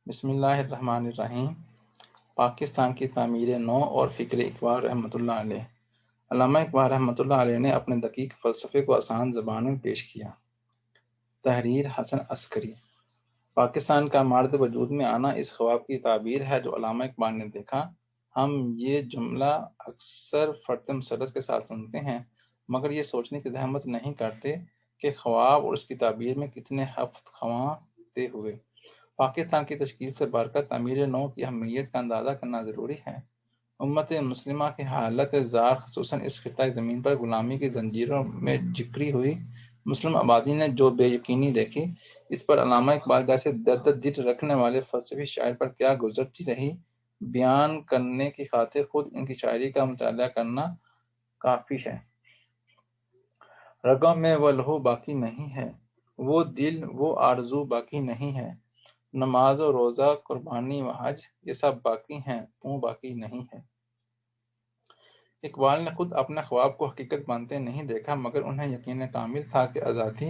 بسم اللہ الرحمن الرحیم۔ پاکستان کی تعمیر نو اور فکر اقبال رحمۃ اللہ علیہ۔ علامہ اقبال رحمۃ اللہ علیہ نے اپنے دقیق فلسفے کو آسان زبان میں پیش کیا۔ تحریر حسن عسکری۔ پاکستان کا مرد وجود میں آنا اس خواب کی تعبیر ہے جو علامہ اقبال نے دیکھا۔ ہم یہ جملہ اکثر فرط مسرت کے ساتھ سنتے ہیں، مگر یہ سوچنے کی زحمت نہیں کرتے کہ خواب اور اس کی تعبیر میں کتنے ہفت خواں طے ہوئے۔ پاکستان کی تشکیل سے برکت تعمیر نو کی اہمیت کا اندازہ کرنا ضروری ہے۔ امت مسلمہ کی حالت زار خصوصاً اس خطۂ زمین پر غلامی کی زنجیروں میں جکڑی ہوئی مسلم آبادی نے جو بے یقینی دیکھی، اس پر علامہ اقبال جیسے درد دل رکھنے والے فلسفی شاعر پر کیا گزرتی رہی، بیان کرنے کی خاطر خود ان کی شاعری کا مطالعہ کرنا کافی ہے۔ رگوں میں وہ لہو باقی نہیں ہے، وہ دل وہ آرزو باقی نہیں ہے، نماز و روزہ قربانی و حج یہ سب باقی ہیں، تو باقی نہیں ہے۔ اقبال نے خود اپنے خواب کو حقیقت بنتے نہیں دیکھا، مگر انہیں یقین کامل تھا کہ آزادی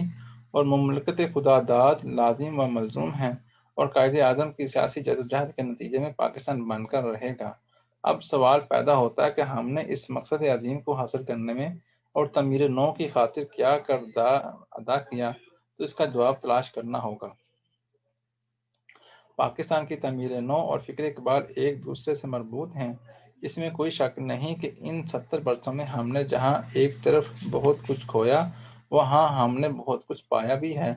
اور مملکت خدا داد لازم و ملزوم ہیں اور قائد اعظم کی سیاسی جدوجہد کے نتیجے میں پاکستان بن کر رہے گا۔ اب سوال پیدا ہوتا ہے کہ ہم نے اس مقصد عظیم کو حاصل کرنے میں اور تعمیر نو کی خاطر کیا کردار ادا کیا، تو اس کا جواب تلاش کرنا ہوگا۔ پاکستان کی تعمیر نو اور فکر اقبال ایک دوسرے سے مربوط ہیں۔ اس میں کوئی شک نہیں کہ ان 70 برسوں میں ہم نے جہاں ایک طرف بہت کچھ کھویا، وہاں ہم نے بہت کچھ پایا بھی ہے۔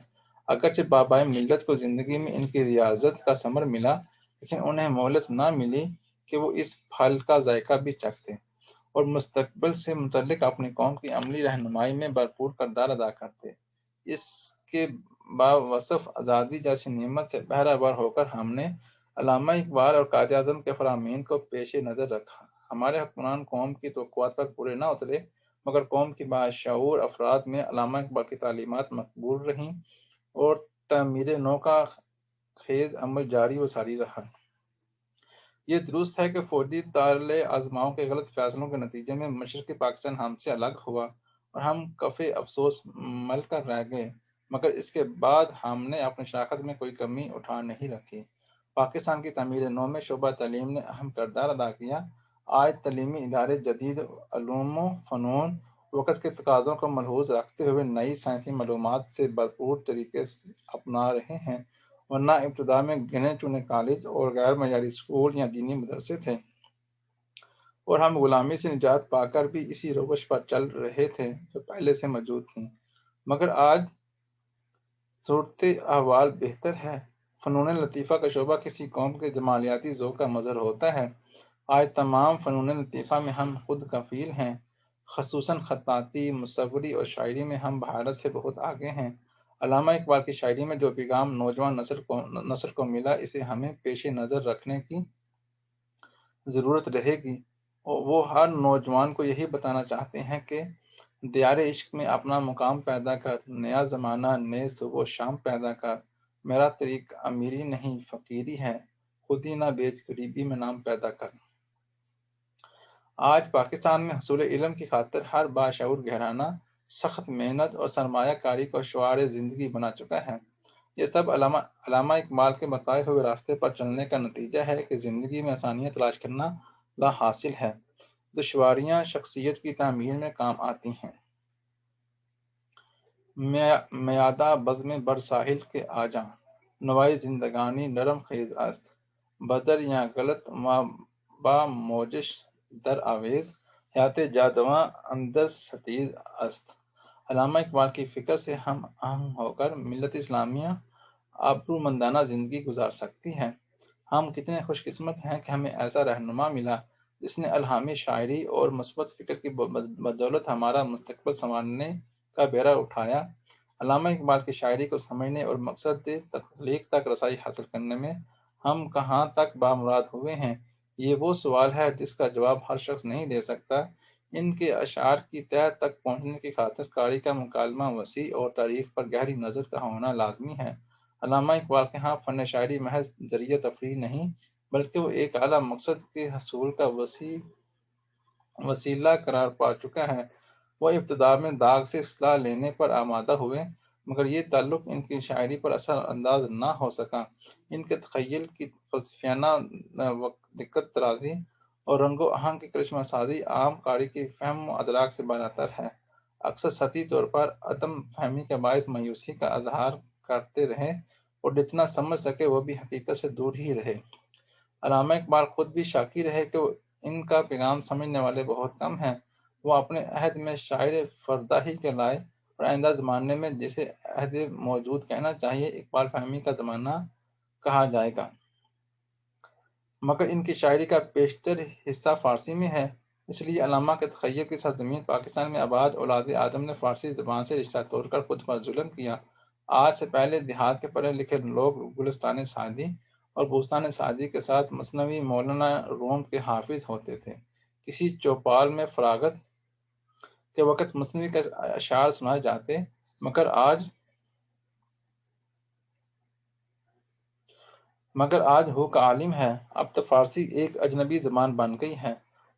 اگرچہ بابائے ملت کو زندگی میں ان کی ریاضت کا ثمر ملا، لیکن انہیں مہلت نہ ملی کہ وہ اس پھل کا ذائقہ بھی چکھتے اور مستقبل سے متعلق اپنی قوم کی عملی رہنمائی میں بھرپور کردار ادا کرتے۔ اس کے باوصف آزادی جیسی نعمت سے بہرہ بر ہو کر ہم نے علامہ اقبال اور قائد اعظم کے فرامین کو پیش نظر رکھا۔ ہمارے حکمران قوم کی توقعات پر پورے نہ اترے، مگر قوم کی باشعور افراد میں علامہ اقبال کی تعلیمات مقبول رہیں اور تعمیر نو کا خیز عمل جاری و ساری رہا۔ یہ درست ہے کہ فوجی طال آزماؤں کے غلط فیصلوں کے نتیجے میں مشرقی پاکستان ہم سے الگ ہوا اور ہم کف افسوس مل کر رہ گئے، مگر اس کے بعد ہم نے اپنی شراکت میں کوئی کمی اٹھا نہیں رکھی۔ پاکستان کی تعمیر نو میں شعبہ تعلیم نے اہم کردار ادا کیا۔ آج تعلیمی ادارے جدید علوم و فنون، وقت کے تقاضوں کو ملحوظ رکھتے ہوئے نئی سائنسی معلومات سے بھرپور طریقے اپنا رہے ہیں، ورنہ ابتدا میں گنے چنے کالج اور غیر معیاری اسکول یا دینی مدرسے تھے، اور ہم غلامی سے نجات پا کر بھی اسی روش پر چل رہے تھے جو پہلے سے موجود تھی۔ مگر آج صورت احوال بہتر ہے۔ فنون لطیفہ کا شعبہ کسی قوم کے جمالیاتی ذوق کا مظہر ہوتا ہے۔ آج تمام فنون لطیفہ میں ہم خود کفیل ہیں، خصوصاً خطاطی، مصوری اور شاعری میں ہم بھارت سے بہت آگے ہیں۔ علامہ اقبال کی شاعری میں جو پیغام نوجوان نسل کو ملا، اسے ہمیں پیش نظر رکھنے کی ضرورت رہے گی۔ وہ ہر نوجوان کو یہی بتانا چاہتے ہیں کہ دیار عشق میں اپنا مقام پیدا کر، نیا زمانہ نئے صبح و شام پیدا کر، میرا طریق امیری نہیں فقیری ہے، خودی نہ بیچ غریبی میں نام پیدا کر۔ آج پاکستان میں حصول علم کی خاطر ہر باشعور گھرانہ سخت محنت اور سرمایہ کاری کو شعار زندگی بنا چکا ہے۔ یہ سب علامہ اقبال کے بتائے ہوئے راستے پر چلنے کا نتیجہ ہے کہ زندگی میں آسانیاں تلاش کرنا لا حاصل ہے، دشواریاں شخصیت کی تعمیر میں کام آتی ہیں۔ میادہ بزم بر ساحل کے آجاں، نوائی زندگانی نرم خیز است، بدر یا غلط با موجش در آویز، حیات جادواں اندر ستیز است۔ علامہ اقبال کی فکر سے ہم آہنگ ہو کر ملت اسلامیہ آبرومندانہ زندگی گزار سکتی ہے۔ ہم کتنے خوش قسمت ہیں کہ ہمیں ایسا رہنما ملا جس نے الہامی شاعری اور مثبت فکر کی بدولت ہمارا مستقبل سنوارنے کا بیڑا اٹھایا۔ علامہ اقبال کی شاعری کو سمجھنے اور مقصد تخلیق تک رسائی حاصل کرنے میں ہم کہاں تک بامراد ہوئے ہیں، یہ وہ سوال ہے جس کا جواب ہر شخص نہیں دے سکتا۔ ان کے اشعار کی تہہ تک پہنچنے کی خاطر قاری کا مکالمہ وسیع اور تاریخ پر گہری نظر کا ہونا لازمی ہے۔ علامہ اقبال کے ہاں فن شاعری محض ذریعہ تفریح نہیں، بلکہ وہ ایک اعلیٰ مقصد کے حصول کا وسیلہ قرار پا چکا ہے۔ وہ ابتدا میں داغ سے اصلاح لینے پر آمادہ ہوئے، مگر یہ تعلق ان کی شاعری پر اثر انداز نہ ہو سکا۔ ان کے تخیل کی فلسفیانہ دقت ترازی اور رنگ و آہنگ کی کرشمہ سازی عام قاری کی فہم و ادراک سے بالاتر ہے۔ اکثر سطحی طور پر عدم فہمی کے باعث مایوسی کا اظہار کرتے رہے اور جتنا سمجھ سکے وہ بھی حقیقت سے دور ہی رہے۔ علامہ اقبال خود بھی شاکی رہے کہ ان کا پیغام سمجھنے والے بہت کم ہیں۔ وہ اپنے عہد میں شاعر فردہ ہی کہلائے اور آئندہ زمانے میں جسے عہد موجود کہنا چاہیے اقبال فہمی کا زمانہ کہا جائے گا۔ مگر ان کی شاعری کا بیشتر حصہ فارسی میں ہے، اس لیے علامہ کے تخیل کی سرزمین پاکستان میں آباد اولاد آدم نے فارسی زبان سے رشتہ توڑ کر خود پر ظلم کیا۔ آج سے پہلے دیہات کے پڑھے لکھے لوگ گلستان سعدی اور بوستان سعدی کے ساتھ مثنوی مولانا روم کے حافظ ہوتے تھے۔ کسی چوپال میں فراغت کے وقت مثنوی کے اشعار سنائے جاتے، مگر آج ہو کا عالم ہے، اب تو فارسی ایک اجنبی زبان بن گئی ہے۔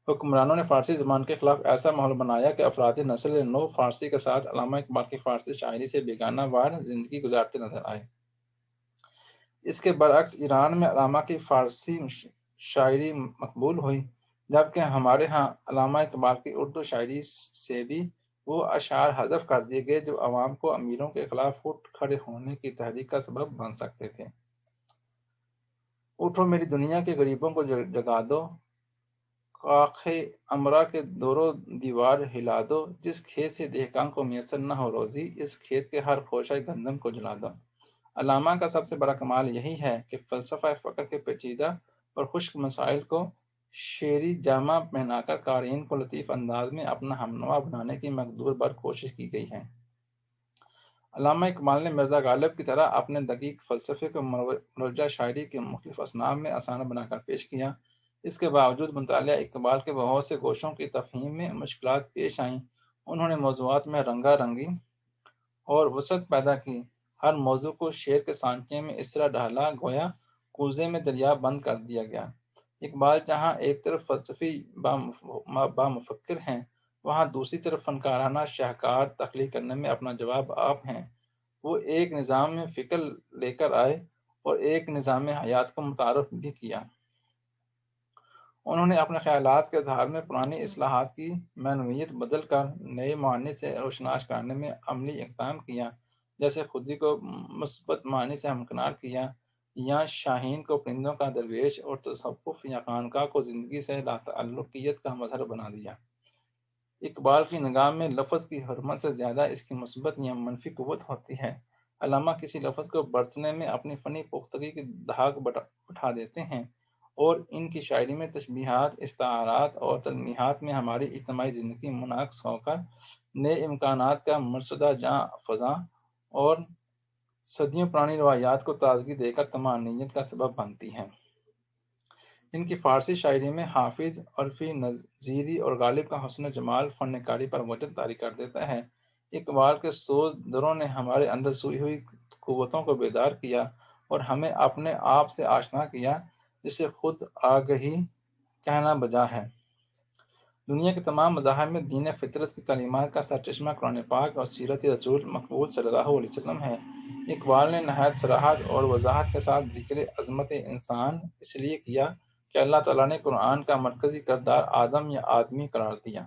حکمرانوں نے فارسی زبان کے خلاف ایسا ماحول بنایا کہ افراد نسل نو فارسی کے ساتھ علامہ اقبال کی فارسی شاعری سے بیگانہ وار زندگی گزارتے نظر آئے۔ اس کے برعکس ایران میں علامہ کی فارسی شاعری مقبول ہوئی، جبکہ ہمارے ہاں علامہ اقبال کی اردو شاعری سے بھی وہ اشعار حذف کر دیے گئے جو عوام کو امیروں کے خلاف اٹھ کھڑے ہونے کی تحریک کا سبب بن سکتے تھے۔ اٹھو میری دنیا کے غریبوں کو جگا دو، کاخ امرا کے دور و دیوار ہلا دو، جس کھیت سے دہقان کو میسر نہ ہو روزی، اس کھیت کے ہر خوشہ گندم کو جلا دو۔ علامہ کا سب سے بڑا کمال یہی ہے کہ فلسفہ فقر کے پیچیدہ اور خشک مسائل کو شعری جامہ پہنا کر قارئین کو لطیف انداز میں اپنا ہمنوا بنانے کی مقدور بر کوشش کی گئی ہے۔ علامہ اقبال نے مرزا غالب کی طرح اپنے دقیق فلسفے کو مروجہ شاعری کے مختلف اصناف میں آسان بنا کر پیش کیا۔ اس کے باوجود مطالعہ اقبال کے بہت سے گوشوں کی تفہیم میں مشکلات پیش آئیں۔ انہوں نے موضوعات میں رنگا رنگی اور وسعت پیدا کی، ہر موضوع کو شعر کے سانچے میں اس طرح ڈھالا گویا کوزے میں دریا بند کر دیا گیا۔ اقبال جہاں ایک طرف فلسفی بامفکر ہیں، وہاں دوسری طرف فنکارانہ شاہکار تخلیق کرنے میں اپنا جواب آپ ہیں۔ وہ ایک نظام میں فکر لے کر آئے اور ایک نظام حیات کو متعارف بھی کیا۔ انہوں نے اپنے خیالات کے اظہار میں پرانی اصطلاحات کی معنویت بدل کر نئے معنی سے روشناس کرنے میں عملی اقدام کیا، جیسے خودی کو مثبت معنی سے ہمکنار کیا، یا شاہین کو پرندوں کا درویش اور تصوف یا خانقاہ کو زندگی سے لاتعلقیت کا مظہر بنا دیا۔ اقبال کی نگاہ میں لفظ کی حرمت سے زیادہ اس کی مثبت یا منفی قوت ہوتی ہے۔ علامہ کسی لفظ کو برتنے میں اپنی فنی پختگی کی دھاگ بٹھا دیتے ہیں، اور ان کی شاعری میں تشبیہات، استعارات اور تلمیحات میں ہماری اجتماعی زندگی منعکس ہو کر نئے امکانات کا مرصدہ جاں فضاں اور صدیوں پرانی روایات کو تازگی دے کر طمانینت کا سبب بنتی ہیں۔ ان کی فارسی شاعری میں حافظ، عرفی، نظیری اور غالب کا حسن و جمال فن کاری پر وجد طاری کر دیتا ہے۔ اقبال کے سوز دروں نے ہمارے اندر سوئی ہوئی قوتوں کو بیدار کیا اور ہمیں اپنے آپ سے آشنا کیا، جسے خود آگہی کہنا بجا ہے۔ دنیا کے تمام مذاہب میں دین فطرت کی تعلیمات کا سرچشمہ قرآن پاک اور سیرت رسول مقبول صلی اللہ علیہ وسلم ہے۔ اقبال نے نہایت صراحت اور وضاحت کے ساتھ ذکر عظمت انسان اس لیے کیا کہ اللہ تعالیٰ نے قرآن کا مرکزی کردار آدم یا آدمی قرار دیا۔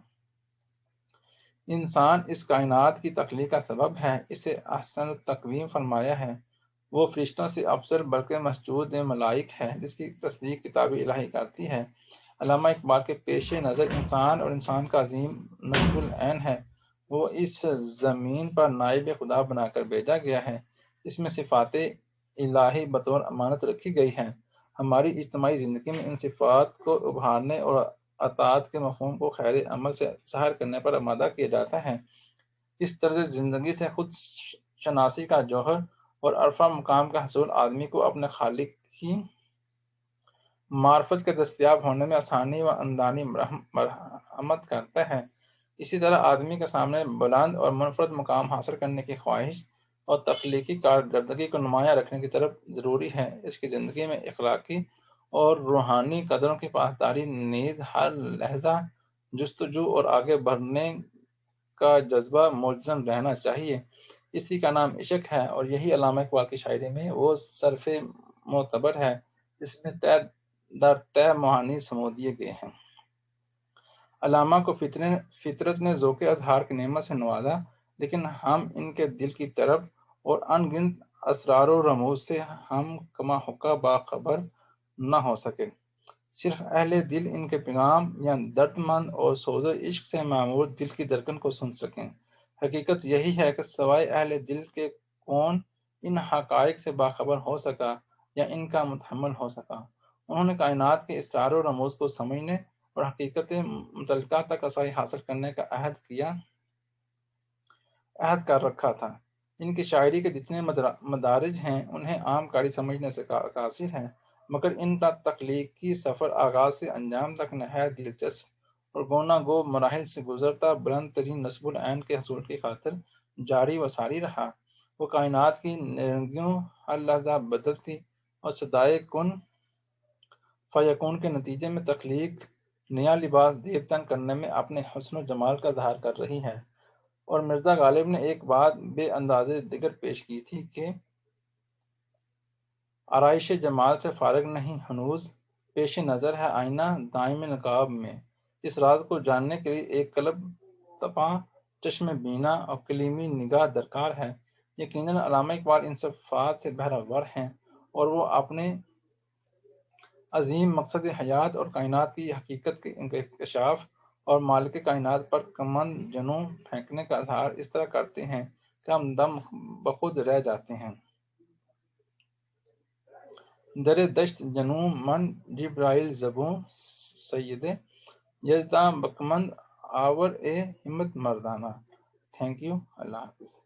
انسان اس کائنات کی تخلیق کا سبب ہے، اسے احسن تقویم فرمایا ہے۔ وہ فرشتوں سے افضل بلکہ مسجود ملائک ہے، جس کی تصدیق کتاب الہی کرتی ہے۔ علامہ اقبال کے پیش نظر انسان اور انسان کا عظیم نصب العین ہے۔ وہ اس زمین پر نائب خدا بنا کر بھیجا گیا ہے، اس میں صفات الہی بطور امانت رکھی گئی ہیں۔ ہماری اجتماعی زندگی میں ان صفات کو ابھارنے اور اطاعت کے مفہوم کو خیر عمل سے ظاہر کرنے پر آمادہ کیا جاتا ہے۔ اس طرز زندگی سے خود شناسی کا جوہر اور عرفہ مقام کا حصول آدمی کو اپنے خالق کی معرفت کے دستیاب ہونے میں آسانی و اندانی مرحمت کرتا ہے۔ اسی طرح آدمی کے سامنے بلند اور منفرد مقام حاصل کرنے کی خواہش اور تخلیقی کارکردگی کو نمایاں رکھنے کی طرف ضروری ہے۔ اس کی زندگی میں اخلاقی اور روحانی قدروں کی پاسداری نیز ہر لحظہ جستجو اور آگے بڑھنے کا جذبہ ملزم رہنا چاہیے۔ اسی کا نام عشق ہے، اور یہی علامہ اقبال کی شاعری میں وہ صرف معتبر ہے جس میں طے در طے معانی سمو دیے گئے ہیں۔ علامہ کو فطرت نے ذوق اظہار کی نعمت سے نوازا، لیکن ہم ان کے دل کی طرف اور ان گنت اسرار و رموز سے ہم کما حقہ باخبر نہ ہو سکے۔ صرف اہل دل ان کے پیغام یا درد مند اور سوز عشق سے معمور دل کی دھڑکن کو سن سکیں۔ حقیقت یہی ہے کہ سوائے اہل دل کے کون ان حقائق سے باخبر ہو سکا یا ان کا متحمل ہو سکا۔ انہوں نے کائنات کے اسرار و رموز کو سمجھنے اور حقیقت متعلقہ تک رسائی حاصل کرنے کا عہد کر رکھا تھا۔ ان کی شاعری کے جتنے مدارج ہیں انہیں عام قاری سمجھنے سے قاصر ہیں، مگر ان کا تخلیقی سفر آغاز سے انجام تک نہایت دلچسپ اور گونا گو مراحل سے گزرتا بلند ترین نصب العین کے حصول کی خاطر جاری و ساری رہا۔ وہ کائنات کی نرنگیوں ہر لحظہ بدلتی اور صدائے کن فیکون کے نتیجے میں تخلیق نیا لباس دیوتن کرنے میں اپنے حسن و جمال کا اظہار کر رہی ہے۔ اور مرزا غالب نے ایک بات بے اندازے دیگر پیش کی تھی کہ آرائش جمال سے فارغ نہیں ہنوز پیش نظر ہے آئینہ دائم نقاب میں۔ اس راز کو جاننے کے لیے ایک قلب تپاں چشم بینا اور کلیمی نگاہ درکار ہے۔ یقیناً علامہ اقبال ان صفات سے بہرہ ہیں، اور وہ اپنے عظیم مقصد حیات اور کائنات کی حقیقت کے انکشاف اور مالک کائنات پر کمند جنوں پھینکنے کا اظہار اس طرح کرتے ہیں کہ ہم دم بخود رہ جاتے ہیں۔ در دشت جنوں من جبرائیل زبوں سید یزداں بکمند آور اے ہمت مردانہ۔ تھینک یو، اللہ حافظ۔